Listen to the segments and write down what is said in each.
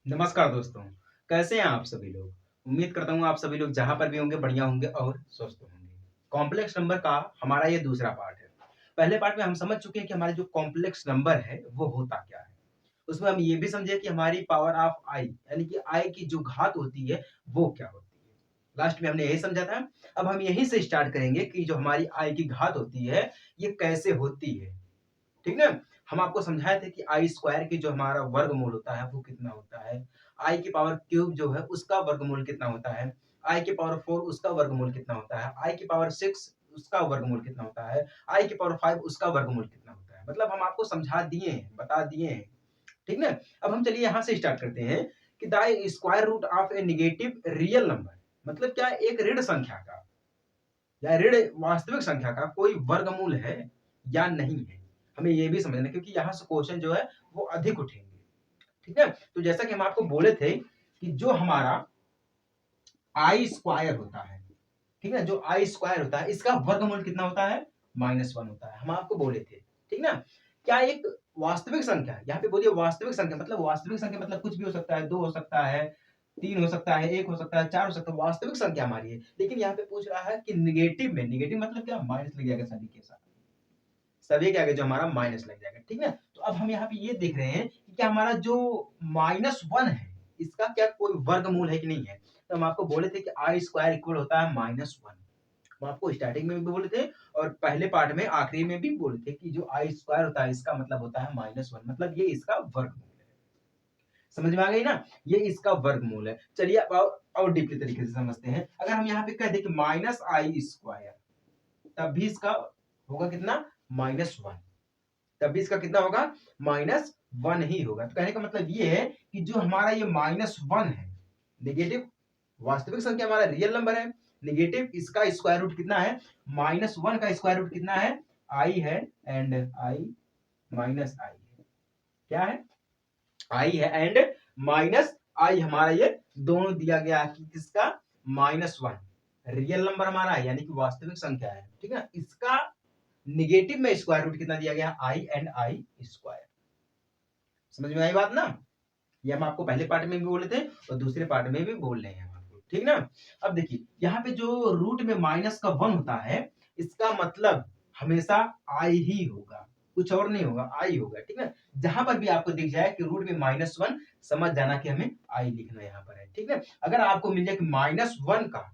नमस्कार दोस्तों, कैसे हैं आप सभी लोग? उम्मीद करता हूँ आप सभी लोग जहाँ पर भी होंगे बढ़िया होंगे और स्वस्थ होंगे। कॉम्प्लेक्स नंबर का हमारा ये दूसरा पार्ट है। पहले पार्ट में हम समझ चुके हैं कि हमारे जो कॉम्प्लेक्स नंबर है वो होता क्या है। उसमें हम ये भी समझे कि हमारी पावर ऑफ आई यानी कि आई की जो घात होती है वो क्या होती है। लास्ट में हमने यही समझा था। अब हम यहीं से स्टार्ट करेंगे कि जो हमारी आई की घात होती है ये कैसे होती है। ठीक ना? हम आपको समझाए थे कि आई स्क्वायर की जो हमारा वर्गमूल होता है वो कितना होता है। आई की पावर क्यूब जो है उसका वर्गमूल कितना होता है। आई की पावर 4 उसका वर्गमूल कितना होता है। आई की पावर 6 उसका वर्गमूल कितना होता है। आई की पावर 5 उसका वर्गमूल कितना होता है। मतलब हम आपको समझा दिए हैं, बता दिए हैं। ठीक ना? अब हम चलिए यहाँ से स्टार्ट करते हैं कि the square root of a negative real number मतलब क्या एक ऋण संख्या का या ऋण वास्तविक संख्या का कोई वर्गमूल है या नहीं है। हमें ये भी समझना है क्योंकि यहाँ से क्वेश्चन जो है वो अधिक उठेंगे। ठीक है? तो जैसा कि हम आपको बोले थे कि जो हमारा आई स्क्वायर होता है, ठीक है? जो आई स्क्वायर होता है इसका वर्गमूल कितना होता है? -1 होता है। हम आपको बोले थे। ठीक ना? क्या एक वास्तविक संख्या यहाँ पे बोलिए वास्तविक संख्या मतलब कुछ भी हो सकता है, 2 हो सकता है, 3 हो सकता है, 1 हो सकता है, 4 हो सकता है, वास्तविक संख्या हमारी है। लेकिन यहाँ पे पूछ रहा है कि नेगेटिव मतलब क्या? माइनस लग जाएगा सभी के साथ। सभी के आगे जो हमारा माइनस लग जाएगा। ठीक है? तो अब हम यहाँ पे ये देख रहे हैं कि क्या हमारा जो -1 है इसका क्या कोई वर्गमूल है कि नहीं है? तो हम आपको बोले थे कि आई स्क्वायर इक्वल होता है -1। हम आपको स्टार्टिंग में भी बोले थे और पहले पार्ट में आखिरी में भी बोले थे कि जो आई स्क्वायर होता है इसका मतलब होता है -1 मतलब ये इसका वर्गमूल है। समझ में आ गई ना? ये इसका वर्गमूल है। चलिए अब और डीपली तरीके से समझते हैं। अगर हम यहाँ पे कह दें कि माइनस आई स्क्वायर तब भी इसका होगा कितना? -1। तब भी इसका कितना होगा? -1 ही होगा। तो कहने का मतलब ये है कि जो हमारा ये -1 है, नेगेटिव वास्तविक संख्या हमारा रियल नंबर है, नेगेटिव इसका स्क्वायर रूट कितना है? -1 का स्क्वायर रूट कितना है? आई है एंड आई माइनस आई है। क्या है? आई है एंड माइनस आई हमारा ये दोनों दिया गया है कि किसका? -1 रियल नंबर हमारा है यानी कि वास्तविक संख्या है। ठीक है? इसका नेगेटिव में स्क्वायर रूट कितना दिया गया? आई एंड आई स्क्वायर। समझ में आई बात ना? ये हम आपको पहले पार्ट में भी बोले थे और दूसरे पार्ट में भी बोल रहे हैं हम आपको। ठीक ना? अब देखिए यहाँ पे जो रूट में माइनस का 1 होता है इसका मतलब हमेशा आई ही होगा, कुछ और नहीं होगा, आई होगा। ठीक है? जहां पर भी आपको दिख जाए कि रूट में -1 समझ जाना कि हमें आई लिखना यहाँ पर है। ठीक है? अगर आपको मिल जाए कि -1 का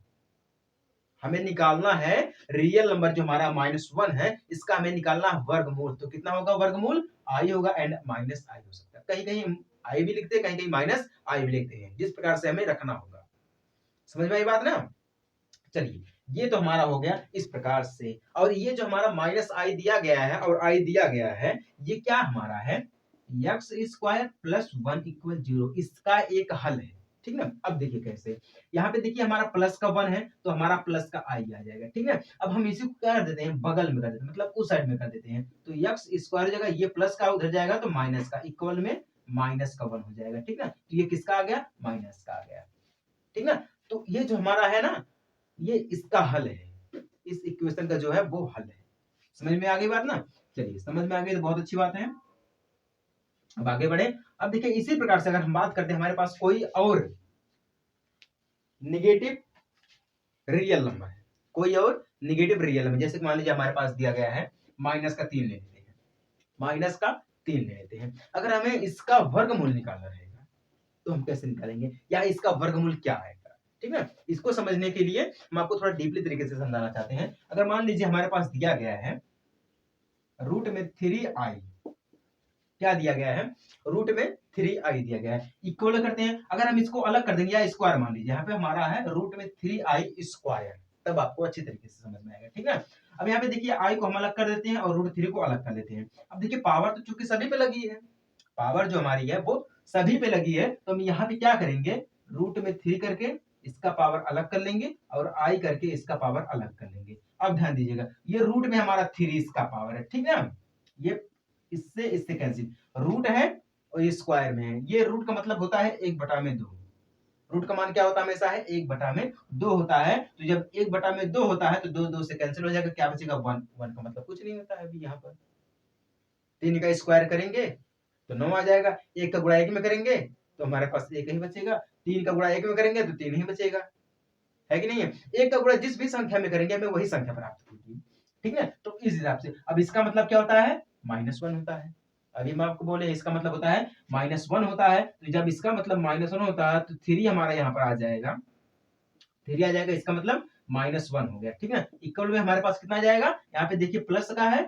हमें निकालना है रियल नंबर जो हमारा -1 है इसका हमें निकालना है वर्गमूल। तो कितना होगा वर्गमूल? आई होगा एंड माइनस आई हो सकता है। कहीं-कहीं आई भी लिखते हैं, कहीं-कहीं माइनस आई भी लिखते हैं। जिस प्रकार से हमें रखना होगा। समझ में आई बात ना? चलिए, ये तो हमारा हो गया इस प्रकार से और ये जो हमारा माइनस आई दिया गया है और आई दिया गया है, ये क्या हमारा है? एक्स स्क्वायर प्लस 1 इक्वल 0 इसका एक हल है। ठीक ना? अब देखिए कैसे? यहाँ पे देखिए हमारा प्लस का 1 है तो हमारा प्लस का आई आ जाएगा। ठीक है? अब हम इसी को क्या कर देते हैं? बगल में कर देते हैं मतलब उस साइड में कर देते हैं। तो एक्स स्क्वायर जगह ये प्लस का उधर जाएगा तो माइनस का इक्वल में माइनस का 1 हो जाएगा। ठीक ना? तो ये किसका आ गया? माइनस का आ गया। ठीक ना? तो ये जो हमारा है ना ये इसका हल है। इस इक्वेशन का जो है वो हल है। समझ में आ गई बात ना? चलिए समझ में आ गई तो बहुत अच्छी बात है। अब आगे बढ़े। अब देखिए इसी प्रकार से अगर हम बात करते हैं हमारे पास कोई और नेगेटिव रियल नंबर है, कोई और नेगेटिव रियल नंबर जैसे कि मान लीजिए हमारे पास दिया गया है माइनस का 3 ले लेते हैं। माइनस का 3 ले लेते हैं। अगर हमें इसका वर्गमूल निकालना रहेगा तो हम कैसे निकालेंगे या इसका वर्गमूल क्या आएगा? ठीक है? इसको समझने के लिए हम आपको थोड़ा डीपली तरीके से समझाना चाहते हैं। अगर मान लीजिए हमारे पास दिया गया है रूट में 3i क्या दिया गया है? रूट में 3i दिया गया है। इक्वल करते हैं। अगर हम इसको अलग कर देंगे या स्क्वायर मान लीजिए यहाँ पे हमारा है रूट में 3i स्क्वायर तब आपको अच्छी तरीके से समझ में आएगा। ठीक है? अब यहाँ पे देखिए i को हम अलग कर देते हैं और रूट 3 को अलग कर लेते हैं। अब देखिए पावर तो चूंकि सभी पे लगी है, पावर जो हमारी है वो सभी पे लगी है तो हम यहाँ पे क्या करेंगे? रूट में 3 करके इसका पावर अलग कर लेंगे और i करके इसका पावर अलग कर लेंगे। अब ध्यान दीजिएगा ये रूट में हमारा 3 इसका पावर है। ठीक है? ये इससे कैंसिल रूट है और ये स्क्वायर में है। ये रूट का मतलब होता है 1/2। रूट का मान क्या होता है? हमेशा है 1/2 होता है। तो जब 1/2 होता है तो 2 से कैंसिल हो जाएगा। क्या बचेगा? 1 1 का मतलब कुछ नहीं होता है अभी यहाँ पर। 3 का स्क्वायर करेंगे तो 9 आ जाएगा। 1 का गुणा 1 में करेंगे तो हमारे पास एक ही बचेगा। 3 का गुणा 1 में करेंगे तो 3 ही बचेगा, है कि नहीं है? 1 का गुणा जिस भी संख्या में करेंगे हमें वही संख्या प्राप्त होगी, ठीक है? तो इस हिसाब से अब इसका मतलब क्या होता है, -1 होता है। अभी मैं आपको बोले इसका मतलब होता है -1 होता है, तो जब इसका मतलब -1 होता है तो 3 हमारा यहाँ पर आ जाएगा, 3 आ जाएगा, इसका मतलब -1 हो गया, ठीक है? इक्वल में हमारे पास कितना आ जाएगा, यहाँ पे देखिए प्लस का है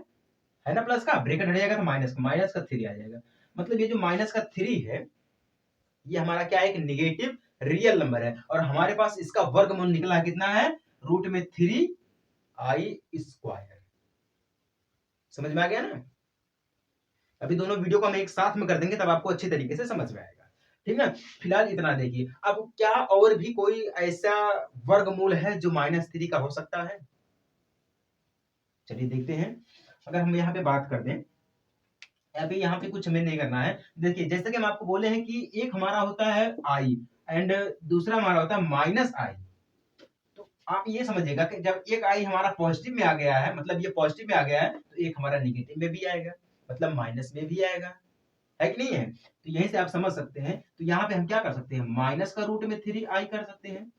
ना, प्लस का ब्रैकेट हट जाएगा तो माइनस का 3 आ जाएगा। मतलब ये जो माइनस का 3 है, ये हमारा क्या है, एक नेगेटिव रियल नंबर है और हमारे पास इसका वर्गमूल निकला कितना है, √3i²। समझ में आ गया ना? अभी दोनों वीडियो को हम एक साथ में कर देंगे तब आपको अच्छी तरीके से समझ में आएगा, ठीक है? फिलहाल इतना देखिए। अब क्या और भी कोई ऐसा वर्गमूल है जो -3 का हो सकता है? चलिए देखते हैं। अगर हम यहाँ पे बात कर दें, अभी यहाँ पे कुछ हमें नहीं करना है। देखिए जैसे कि हम आपको बोले हैं कि एक हमारा होता है i एंड दूसरा हमारा होता है -i। तो आप ये समझिएगा कि जब एक i हमारा पॉजिटिव में आ गया है, मतलब ये पॉजिटिव में आ गया है, तो एक हमारा नेगेटिव में भी आएगा, मतलब माइनस में भी आएगा, है कि नहीं है? तो यहीं से आप समझ सकते हैं। तो यहाँ पे हम क्या कर सकते हैं, माइनस का रूट में 3i कर सकते हैं,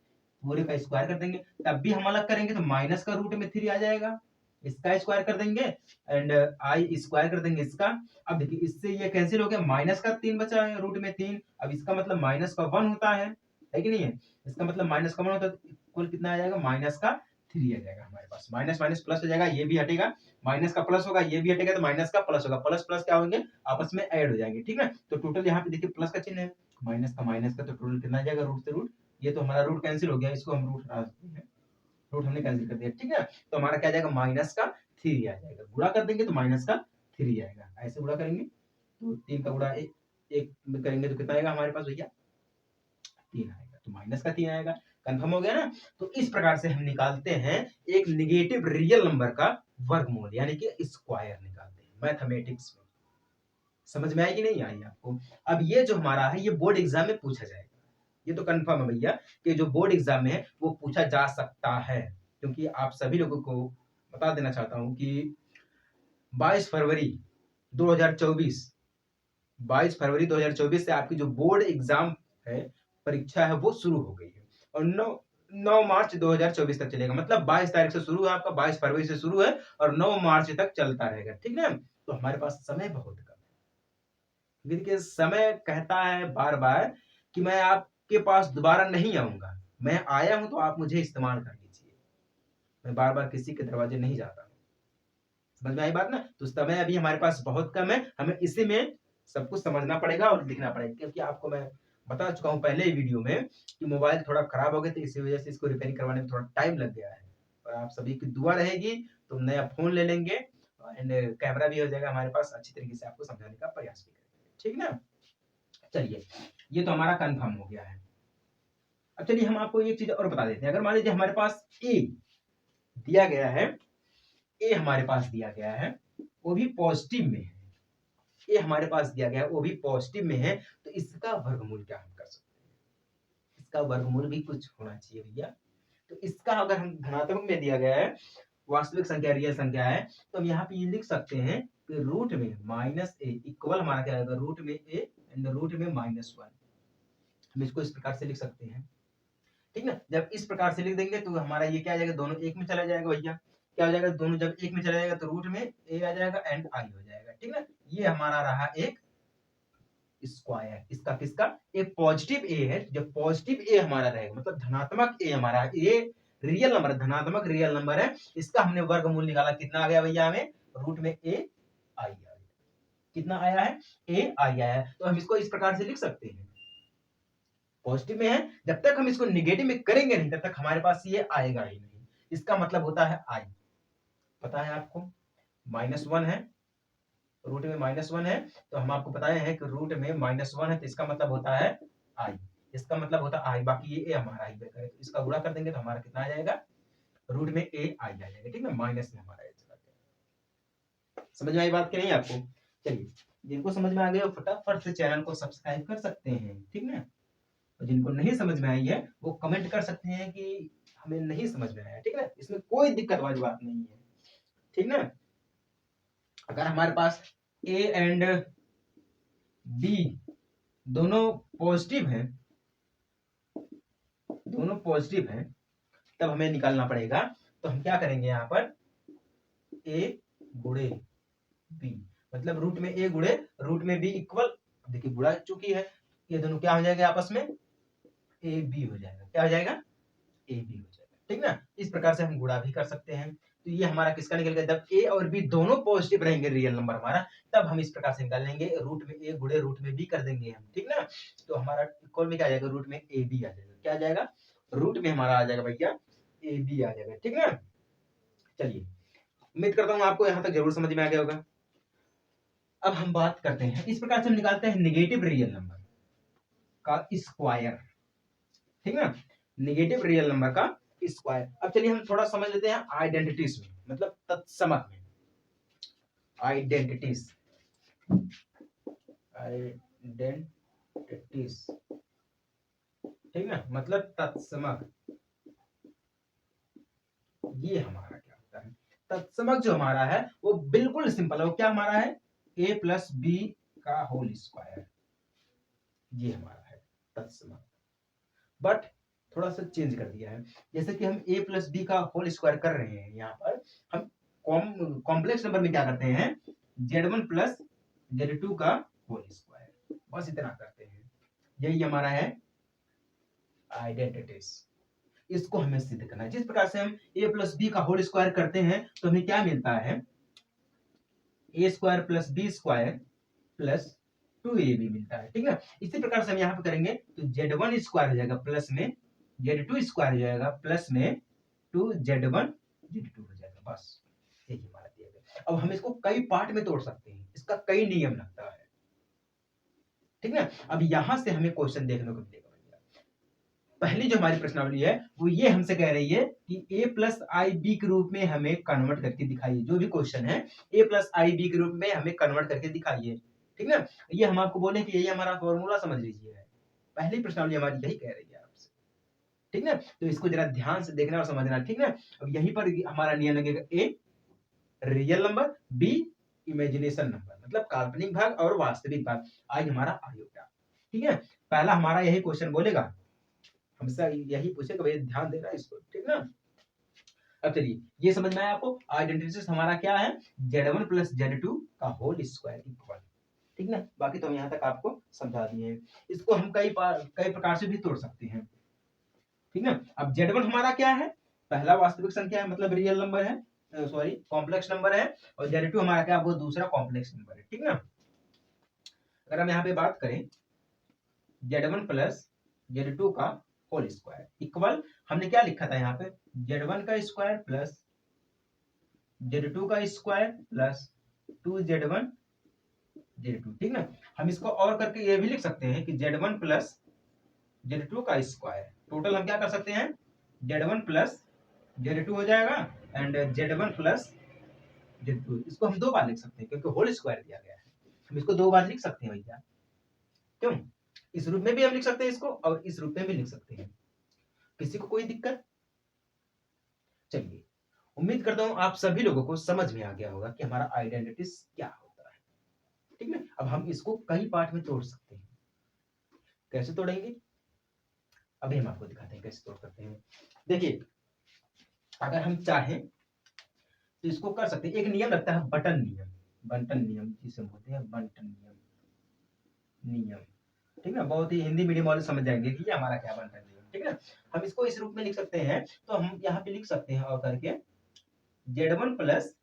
पूरे का स्क्वायर कर देंगे, तब भी हम अलग करेंगे तो माइनस का रूट में 3 आ जाएगा, इसका स्क्वायर कर देंगे एंड आई स्क्वायर कर देंगे इसका। अब देखिए इससे ये कैंसिल हो गया, माइनस का 3 बचा है रूट में 3। अब इसका मतलब माइनस का 1 होता है कि नहीं है? इसका मतलब माइनस का 1 होता है, तो इक्वल कितना आ जाएगा, माइनस का 3 आ जाएगा हमारे पास। माइनस माइनस प्लस हो जाएगा, ये भी हटेगा, माइनस का प्लस होगा, ये भी हटेगा, तो माइनस का प्लस होगा, प्लस प्लस क्या होंगे, आपस में ऐड हो जाएंगे, ठीक है? तो टोटल यहाँ पे देखिए प्लस का चिन्ह है, माइनस का तो टोटल कितना आ जाएगा, रूट से रूट, ये तो हमारा रूट कैंसिल हो गया, इसको हम रूट हटा सकते हैं, रूट हमने कैंसिल कर दिया, ठीक है? तो हमारा क्या आ जाएगा, माइनस का 3 आ जाएगा, गुणा कर देंगे तो माइनस का 3 आएगा, ऐसे गुणा करेंगे तो 3 का गुणा एक में करेंगे तो कितना आएगा हमारे पास भैया, 3 आएगा, तो माइनस का 3 आएगा। कंफर्म हो गया ना? तो इस प्रकार से हम निकालते हैं एक निगेटिव रियल नंबर का वर्गमूल, यानी कि स्क्वायर निकालते हैं मैथमेटिक्स में। समझ में आई कि नहीं आई आपको? अब ये जो हमारा है ये बोर्ड एग्जाम में पूछा जाएगा, ये तो कंफर्म है भैया कि जो बोर्ड एग्जाम में है वो पूछा जा सकता है, क्योंकि आप सभी लोगों को बता देना चाहता हूं कि 22 फरवरी 2024 22 फरवरी 2024 से आपकी जो बोर्ड एग्जाम है, परीक्षा है, वो शुरू हो गई है और 9 मार्च 2024 तक चलेगा। मतलब 22 तारीख से शुरू है आपका, 22 फरवरी से शुरू है और 9 मार्च तक चलता रहेगा, ठीक है? तो हमारे पास समय बहुत कम है। देखिए समय कहता है बार बार कि मैं आपके पास दोबारा नहीं आऊंगा, मैं आया हूं तो आप मुझे इस्तेमाल कर लीजिए, मैं बार बार किसी के दरवाजे नहीं जाता हूं। समझ में आई बात ना? तो समय अभी हमारे पास बहुत कम है, हमें इसी में सब कुछ समझना पड़ेगा और लिखना पड़ेगा, क्योंकि आपको मैं बता चुका हूँ पहले ही वीडियो में कि मोबाइल थोड़ा खराब हो गया, तो इसी वजह से इसको रिपेयरिंग करवाने में थोड़ा टाइम लग गया है, और आप सभी की दुआ रहेगी तो नया फोन ले लेंगे एंड कैमरा भी हो जाएगा हमारे पास, अच्छी तरीके से आपको समझाने का प्रयास भी करेंगे, ठीक ना? चलिए ये तो हमारा कंफर्म हो गया है। अब चलिए हम आपको एक चीज और बता देते हैं। अगर मान लीजिए हमारे पास ए दिया गया है, ए हमारे पास दिया गया है, वो भी पॉजिटिव में है, ये हमारे पास दिया गया है वो भी पॉजिटिव में है, तो इसका वर्गमूल क्या हम कर सकते हैं? इसका वर्गमूल भी कुछ होना चाहिए भैया। तो इसका अगर हम धनात्मक में दिया गया है, वास्तविक संख्या रियल संख्या है, तो हम यहाँ पे ये लिख सकते हैं कि रूट में माइनस ए इक्वल हमारा क्या आएगा, रूट में ए एंड रूट में -1। हम इसको इस प्रकार से लिख सकते हैं, ठीक ना? जब इस प्रकार से लिख देंगे तो हमारा ये क्या आ जाएगा, दोनों एक में चला जाएगा भैया, क्या हो जाएगा, दोनों जब एक में चला जाएगा तो रूट में ए आ जाएगा एंड आई हो जाएगा, ठीक ना? ये हमारा रहा एक स्क्वायर, इसका किसका, एक पॉजिटिव ए है, जब पॉजिटिव ए हमारा रहेगा मतलब धनात्मक ए हमारा, ए रियल नंबर, धनात्मक रियल नंबर है, इसका हमने वर्गमूल निकाला, कितना आ गया भैया हमें, रूट में ए आई आया, कितना आया है, ए आई आया है। तो हम इसको इस प्रकार से लिख सकते हैं, पॉजिटिव में है, जब तक हम इसको निगेटिव में करेंगे नहीं तब तक हमारे पास ये आएगा ही नहीं, इसका मतलब होता है आई, पता है आपको, -1 है, रूट में -1 है, तो हम आपको बताए हैं कि रूट में -1 है, तो इसका मतलब होता है आई, इसका मतलब होता है आई, बाकी ये ए हमारा आई है, तो इसका गुणा कर देंगे तो हमारा कितना आ जाएगा, रूट में ए आई आ जाएगा, ठीक है? माइनस में हमारा ए चला जाएगा। समझ में आई बात कि नहीं आपको? चलिए जिनको समझ में आ गया फटाफट से चैनल को सब्सक्राइब कर सकते हैं, ठीक ना? और जिनको नहीं समझ में आई है वो कमेंट कर सकते हैं कि हमें नहीं समझ में आया, ठीक है? इसमें कोई दिक्कत वाली बात नहीं है, ठीक ना? अगर हमारे पास ए एंड बी दोनों पॉजिटिव हैं, दोनों पॉजिटिव हैं, तब हमें निकालना पड़ेगा। तो हम क्या करेंगे यहाँ पर, ए गुणे बी, मतलब रूट में ए गुणे रूट में बी इक्वल, देखिए गुणा चुकी है, ये दोनों क्या हो जाएगा आपस में, ए बी हो जाएगा, क्या हो जाएगा, ए बी हो जाएगा, ठीक ना। इस प्रकार से हम गुणा भी कर सकते हैं। तो ये हमारा किसका निकल गया, जब ए और बी दोनों पॉजिटिव रहेंगे रियल नंबर हमारा, तब हम इस प्रकार से निकाल लेंगे, रूट में ए गुणे रूट में बी कर देंगे हम, ठीक ना। तो हमारा इक्वल में क्या आ जाएगा, रूट में ए बी आ जाएगा, क्या आ जाएगा, रूट में हमारा आ जाएगा भैया ए बी आ जाएगा, ठीक ना। चलिए, उम्मीद करता हूँ आपको यहाँ तक जरूर समझ में आ गया होगा। अब हम बात करते हैं, इस प्रकार से हम निकालते हैं नेगेटिव रियल नंबर का स्क्वायर, ठीक ना, नेगेटिव रियल नंबर का स्क्वायर। अब चलिए हम थोड़ा समझ लेते हैं आइडेंटिटीज में, मतलब तत्समक में, आइडेंटिटीज, आइडेंटिटीज, ठीक ना, मतलब तत्समक। ये हमारा क्या होता है, तत्समक जो हमारा है वो बिल्कुल सिंपल है, वो क्या हमारा है, a प्लस बी का होल स्क्वायर, ये हमारा है तत्समक। बट थोड़ा सा चेंज कर दिया है, जैसे कि हम a प्लस बी का होल स्क्वायर कर रहे हैं, यहाँ पर हम कॉम्प्लेक्स नंबर में क्या करते हैं, z1 प्लस z2 का होल स्क्वायर, बस इतना करते हैं, यही हमारा है आइडेंटिटीज। इसको हमें सिद्ध करना है, जिस प्रकार से हम a प्लस बी का होल स्क्वायर करते हैं तो हमें क्या मिलता है, A square plus B square plus 2ab मिलता है, ठीक है। इसी प्रकार से हम यहाँ पे करेंगे तो z1 स्क्वायर हो जाएगा प्लस में z2 स्क्वायर हो जाएगा प्लस में 2z1 z2 हो जाएगा, बस यही हमारा दिया गया। अब हम इसको कई पार्ट में तोड़ सकते हैं, इसका कई नियम लगता है, ठीक है। अब यहां से हमें क्वेश्चन देखने को मिलेगा, पहली जो हमारी प्रश्नावली है वो ये हमसे कह रही है कि a प्लस आई बी के रूप में हमें कन्वर्ट करके दिखाइए, जो भी क्वेश्चन है a प्लस आई बी के रूप में हमें कन्वर्ट करके दिखाइए, ठीक ना। ये हम आपको बोले कि यही हमारा फॉर्मूला समझ लीजिए, पहली प्रश्नावली हमारी यही कह रही है आपसे, ठीक ना। तो इसको जरा ध्यान से देखना और समझना, ठीक ना। अब यहीं पर हमारा नियम लगेगा, a real number, b imagination number, मतलब काल्पनिक भाग और वास्तविक भाग, आज हमारा आयोटा, ठीक है। पहला हमारा यही क्वेश्चन बोलेगा, हमसे यही पूछे कि भाई ध्यान देना इसको, ठीक ना। अब चलिए ये समझ में आया आपको, आइडेंटिटीज हमारा क्या है, z1 प्लस z2 का होल स्क्वायर इक्वल, ठीक ना। बाकी तो हम यहाँ तक आपको समझा दिए हैं, इसको हम कई प्रकार से भी तोड़ सकते हैं, ठीक ना। अब z1 हमारा क्या है, पहला वास्तविक संख्या है, मतलब रियल नंबर है, सॉरी कॉम्प्लेक्स नंबर है, और z2 हमारा क्या, वो दूसरा कॉम्प्लेक्स नंबर है, ठीक ना। अगर हम यहाँ पे बात करें z1 प्लस z2 का होल स्क्वायर इक्वल, हमने क्या लिखा था यहाँ पे, z1 का स्क्वायर प्लस z2 का स्क्वायर प्लस 2z1 z2, ठीक ना। हम इसको और करके ये भी लिख सकते हैं कि z1 प्लस z2 का स्क्वायर, टोटल हम क्या कर सकते हैं, z1 प्लस z2 हो जाएगा एंड z1 प्लस z2, इसको हम दो बार लिख सकते हैं क्योंकि होल स्क्वायर दिया गया है, हम इसको दो बार लिख सकते हैं भैया, क्यों, इस रूप में भी हम लिख सकते हैं इसको और इस रूप में भी लिख सकते हैं, किसी को कोई दिक्कत। चलिए, उम्मीद करता हूं आप सभी लोगों को समझ में आ गया होगा कि हमारा आइडेंटिटीज क्या होता है, ठीक है। अब हम इसको कई पार्ट में तोड़ सकते हैं, कैसे तोड़ेंगे अभी हम आपको दिखाते हैं कैसे तोड़ सकते हैं। देखिए, अगर हम चाहें तो इसको कर सकते हैं, एक नियम लगता है बटन नियम, बंटन नियम जिसे बोलते हैं बंटन नियम, नियम, ठीक ना। बहुत ही हिंदी मीडियम वाले समझ जाएंगे कि ये हमारा क्या बंटन नियम, ठीक है। हम इसको इस रूप में लिख सकते हैं, तो हम यहाँ पे लिख सकते हैं और करके z1 प्लस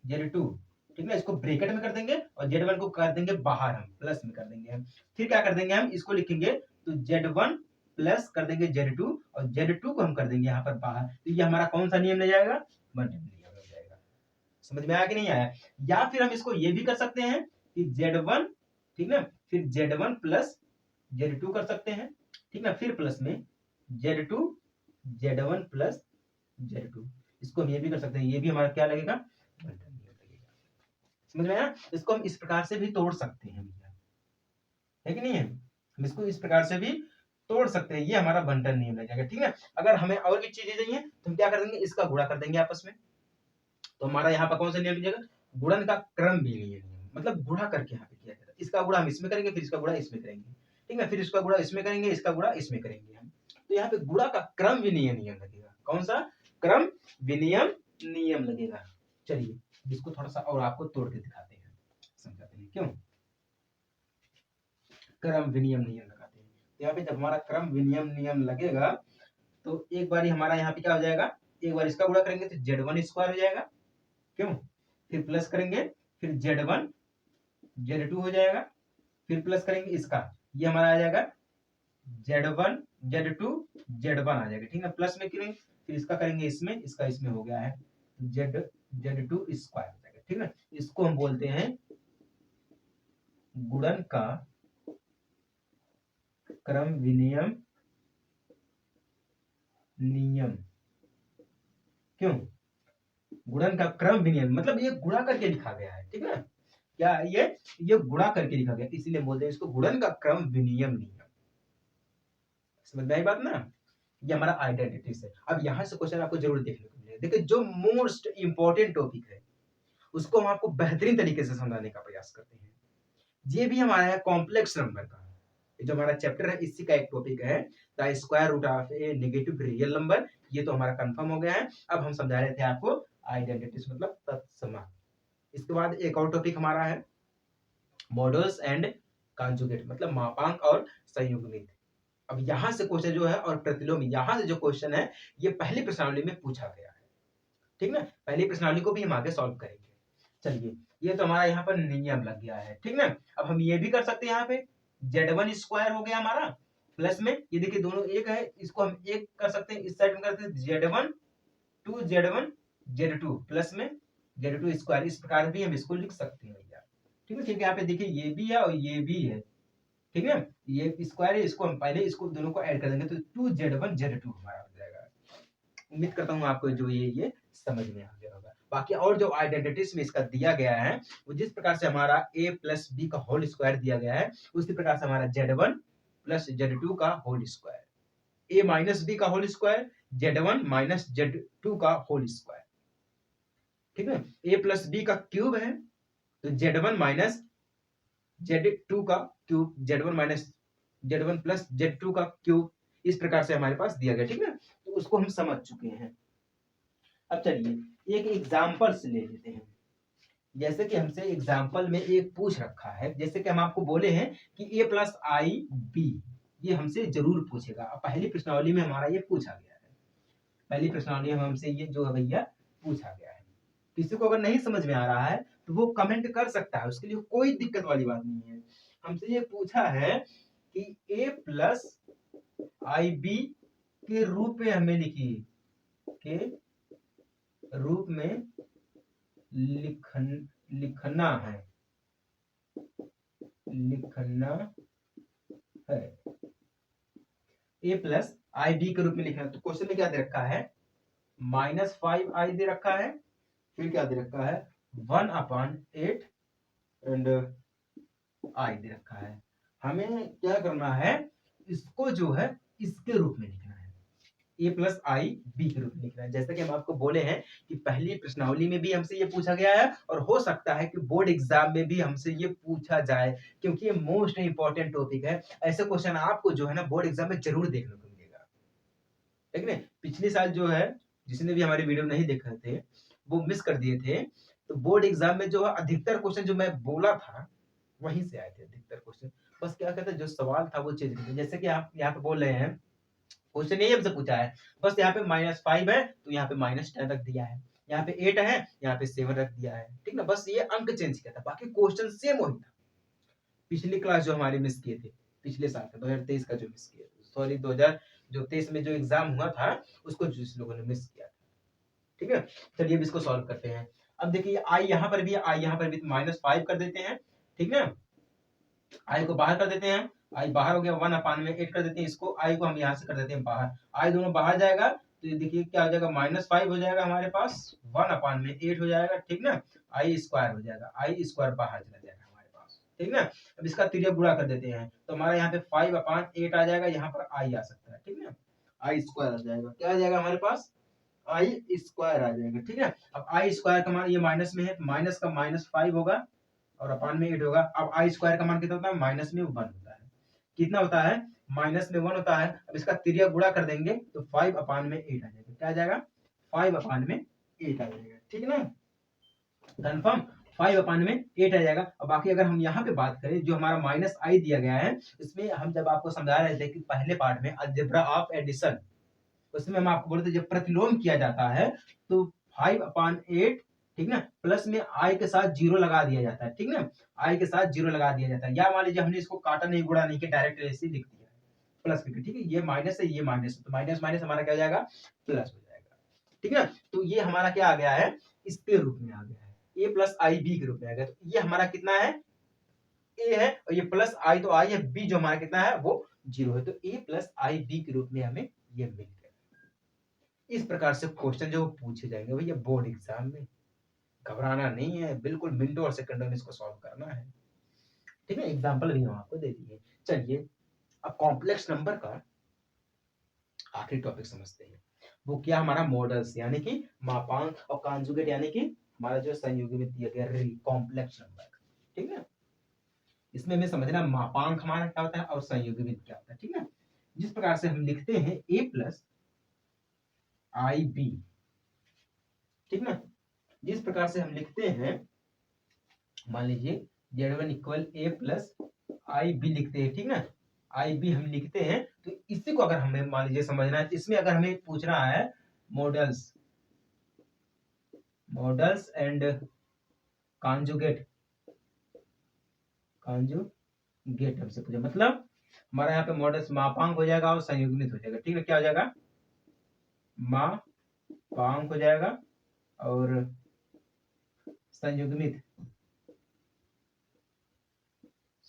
z2, ठीक ना, इसको ब्रैकेट में कर देंगे और z1 को कर देंगे बाहर, हम प्लस में कर देंगे हम, फिर क्या कर देंगे, हम इसको लिखेंगे तो z1 प्लस कर देंगे z2 और z2 को हम कर देंगे यहाँ पर बाहर, तो ये हमारा कौन सा नियम ले जाएगा, बंटन नियम हो जाएगा। समझ में आया कि नहीं आया, या फिर हम इसको ये भी कर सकते हैं कि z1, ठीक ना, फिर z1 प्लस z2 कर सकते हैं, ठीक ना, फिर प्लस में z2 z1 प्लस z2, इसको हम ये भी कर सकते हैं, ये भी हमारा क्या लगेगा, बंटन नियम लगेगा। समझ में आया, इसको हम इस प्रकार से भी तोड़ सकते हैं भैया, है कि नहीं है, हम इसको इस प्रकार से भी तोड़ सकते हैं, ये हमारा बंटन नियम लग जाएगा, ठीक है। अगर हमें और भी चीजें चाहिए तो हम क्या कर देंगे, इसका गुणा कर देंगे आपस में, तो हमारा यहाँ पर कौन सा नियम लीजिएगा, गुणन का क्रम भी नहीं है, मतलब गुणा करके यहाँ पे किया जाता है, इसका गुणा हम इसमें करेंगे फिर इसका गुणा इसमें करेंगे, ठीक है, फिर इसका गुणा इसमें करेंगे, इसका गुणा इसमें करेंगे हम। तो यहाँ पे गुणा का क्रम विनिमय नियम लगेगा। कौन सा? क्रम विनिमय नियम लगेगा। चलिए इसको थोड़ा सा और आपको तोड़ के दिखाते हैं, समझाते हैं क्यों क्रम विनिमय नियम लगाते हैं। तो यहाँ पे जब हमारा क्रम विनिमय नियम लगेगा तो एक बार हमारा यहाँ पे क्या हो जाएगा, एक बार इसका गुणा करेंगे तो Z1 स्क्वायर हो जाएगा, क्यों, फिर प्लस करेंगे, फिर Z1 Z2 हो जाएगा, फिर प्लस करेंगे इसका, ये हमारा आ जाएगा Z1 Z2 Z1 आ जाएगा, ठीक है, प्लस में करेंगे, फिर इसका करेंगे इसमें, इसका इसमें हो गया है Z2 स्क्वायर हो जाएगा, ठीक है। इसको हम बोलते हैं गुणन का क्रम विनिमय नियम। क्यों? गुणन का क्रम विनिमय मतलब ये गुणा करके लिखा गया है, ठीक है, क्या ये गुणा करके लिखा गया, इसीलिए बोलते हैं इसको गुणन का क्रम विनिमय नियम। समझ में आई बात ना? ये हमारा आइडेंटिटी है। अब यहाँ से क्वेश्चन आपको जरूर देखने को मिलेगा। देखिए जो मोस्ट इंपॉर्टेंट टॉपिक है उसको हम आपको बेहतरीन तरीके से समझाने का प्रयास करते हैं। ये भी हमारा है कॉम्प्लेक्स नंबर का, जो हमारा चैप्टर है इसी का एक टॉपिक है the square root of a negative real number. ये तो हमारा कंफर्म हो गया है। अब हम समझा रहे थे आपको आइडेंटिटीज मतलब तत्सम। इसके बाद एक और टॉपिक हमारा है मॉडल्स एंड कॉन्जुगेट मतलब मापांक और संयुग्मित। अब यहाँ से क्वेश्चन जो है और प्रतिलोम, यहाँ से जो क्वेश्चन है ये पहली प्रश्नावली में पूछा गया है, ठीक ना, पहली प्रश्नावली को भी हम आगे सॉल्व करेंगे। चलिए ये तो हमारा यहाँ पर नियम लग गया है, ठीक ना। अब हम ये भी कर सकते हैं, यहाँ पे Z1 स्क्वायर हो गया हमारा, प्लस में ये देखिए दोनों एक है, इसको हम एक कर सकते हैं, इस साइड में करते हैं Z1 Z1 Z2 प्लस में Z2 स्क्वायर, इस प्रकार भी हम इसको लिख सकते हैं भैया, ठीक है। ठीक है, यहाँ पे देखिए ये भी है और ये भी है, ठीक है, ये स्क्वायर है, इसको हम पहले इसको दोनों को ऐड कर देंगे तो 2Z1 Z2 हमारा हो जाएगा। उम्मीद करता हूँ आपको जो ये समझ में आ गया होगा। बाकी और जो आइडेंटिटीज में इसका दिया गया है वो जिस प्रकार से हमारा a प्लस बी का होल स्क्वायर दिया गया है उसी प्रकार से हमारा Z1 प्लस Z2 का whole square, a minus B का whole square, Z1 minus Z2 का होल स्क्वायर, ठीक है। a प्लस बी का क्यूब है तो Z1 माइनस Z2 का cube, Z1 minus Z1 plus Z2 का क्यूब, इस प्रकार से हमारे पास दिया गया, ठीक है। तो उसको हम समझ चुके हैं। अब चलिए एक एग्जाम्पल से ले लेते हैं। जैसे कि हमसे एग्जाम्पल में एक पूछ रखा है, जैसे कि हम आपको बोले हैं कि a प्लस आई बी, ये हमसे जरूर पूछेगा। पहली प्रश्नावली में हमारा ये पूछा गया है, पहली प्रश्नावली में हमसे ये जो है भैया पूछा गया है। किसी को अगर नहीं समझ में आ रहा है तो वो कमेंट कर सकता है, उसके लिए कोई दिक्कत वाली बात नहीं है। हमसे ये पूछा है कि a प्लस आई बी के रूप में हमें लिखिए, के रूप में लिखना है a प्लस आई बी के रूप में लिखना है। तो क्वेश्चन में क्या दे रखा है, -5i दे रखा है, फिर क्या दे रखा है 1/8 एंड i दे रखा है। हमें क्या करना है, इसको जो है इसके रूप में लिखना है, a प्लस आई बी के रूप में लिखना है। जैसे कि हम आपको बोले हैं कि पहली प्रश्नावली में भी हमसे ये पूछा गया है और हो सकता है कि बोर्ड एग्जाम में भी हमसे ये पूछा जाए, क्योंकि ये मोस्ट इंपॉर्टेंट टॉपिक है। ऐसे क्वेश्चन आपको जो है ना बोर्ड एग्जाम में जरूर देखने को मिलेगा, ठीक है। पिछले साल जो है जिसने भी हमारे वीडियो नहीं देखे थे वो मिस कर दिए थे, तो बोर्ड एग्जाम में जो है अधिकतर क्वेश्चन जो मैं बोला था वहीं से आए थे अधिकतर क्वेश्चन। बस क्या कहते हैं जो सवाल था वो चेंज कर दिया। जैसे कि आप यहाँ पे बोल रहे हैं क्वेश्चन यही हमसे पूछा है, बस यहाँ पे -5 है तो यहाँ पे -10 रख दिया है, यहाँ पे 8 है यहाँ पे 7 रख दिया है, ठीक ना, बस ये अंक चेंज किया था, बाकी क्वेश्चन सेम वही था। पिछली क्लास जो हमारे मिस किए थे पिछले साल का 2023 का जो मिस किए थे, सॉरी 2023 में जो एग्जाम हुआ था उसको जिस लोगों ने मिस किया था, ठीक है। चलिए अब इसको सॉल्व करते हैं। अब देखिए आई यहाँ पर भी, आई यहाँ पर भी -5 कर देते हैं, ठीक है, आई को बाहर कर देते हैं, आई बाहर हो गया, 1/8 कर देते हैं, इसको आई को हम यहाँ से कर देते हैं बाहर, आई दोनों बाहर जाएगा तो ये देखिए क्या हो जाएगा -5 हो जाएगा हमारे पास, 1/8 हो जाएगा, ठीक ना, आई स्क्वायर हो जाएगा, आई स्क्वायर बाहर चला जाएगा हमारे पास, ठीक ना। अब इसका तिर्यक गुणा कर देते हैं तो हमारा यहाँ पे 5/8 आ जाएगा, यहाँ पर आई आ सकता है, ठीक ना, आई स्क्वायर आ जाएगा, क्या आ जाएगा हमारे पास आई स्क्वायर आ जाएगा, ठीक है। अब आई स्क्वायर का मान ये माइनस में है, माइनस का -5 होगा और अपान में 8 होगा। अब आई स्क्वायर का मान कितना होता है, माइनस में 1 होता है, कितना होता है, माइनस में 1 होता है। अब इसका तिर्यक गुणा कर देंगे तो 5/8 आ जाएगा। क्या आ जाएगा, 5/8 आ जाएगा। ठीक है ना, कन्फर्म 5/8 आ जाएगा। और बाकी अगर हम यहाँ पे बात करें, जो हमारा माइनस आई दिया गया है, इसमें हम जब आपको समझा रहे थे कि पहले पार्ट में अलजेब्रा ऑफ एडिशन, उसमें हम आपको बोले थे जब प्रतिलोम किया जाता है तो 5/8, ठीक ना, प्लस में आई के साथ 0 लगा दिया जाता है। ठीक ना, आई के साथ 0 लगा दिया जाता है। या मान लीजिए हमने इसको काटा नहीं, गुणा नहीं किया, डायरेक्ट ऐसे ही लिख दिया प्लस करके। ठीक है, ये माइनस है, ये माइनस है, तो माइनस माइनस हमारा क्या हो जाएगा, प्लस हो जाएगा। ठीक है, तो ये हमारा क्या आ गया है, इसके रूप में आ गया है, a प्लस आई बी के रूप में आ गया। तो ये हमारा कितना है, a है, और ये प्लस आई तो आई है, b जो हमारा कितना है वो 0 है। तो a प्लस आई बी के रूप में हमें ये मिल गया। इस प्रकार से क्वेश्चन जो पूछे जाएंगे भैया बोर्ड एग्जाम में, घबराना नहीं है, बिल्कुल मिनटों और सेकंडों में इसको सॉल्व करना है। ठीक है, एग्जांपल भी हम आपको दे दिए। चलिए अब कॉम्प्लेक्स नंबर का आखिरी टॉपिक समझते हैं। वो क्या, हमारा मॉडल्स यानी कि मापांक, और कॉन्जुगेट यानी कि हमारा जो संयुग्म में दिया गया कॉम्प्लेक्स नंबर। ठीक है, इसमें हमें समझना मापांक हमारा क्या होता है और संयुग्मित क्या होता है। ठीक है, जिस प्रकार से हम लिखते हैं a प्लस आई बी, ठीक ना, जिस प्रकार से हम लिखते हैं, मान लीजिए z1 equal a plus i b लिखते हैं। ठीक ना, आई बी हम लिखते हैं, तो इसी को अगर हमें मान लीजिए समझना है, इसमें अगर हमें पूछना है मॉडल्स एंड कॉन्जुगेट हमसे पूछा, मतलब हमारा यहाँ पे मॉडल्स मापांक हो जाएगा और संयुग्मित हो जाएगा। ठीक है, क्या हो जाएगा, मापांक हो जाएगा और संयुग्मित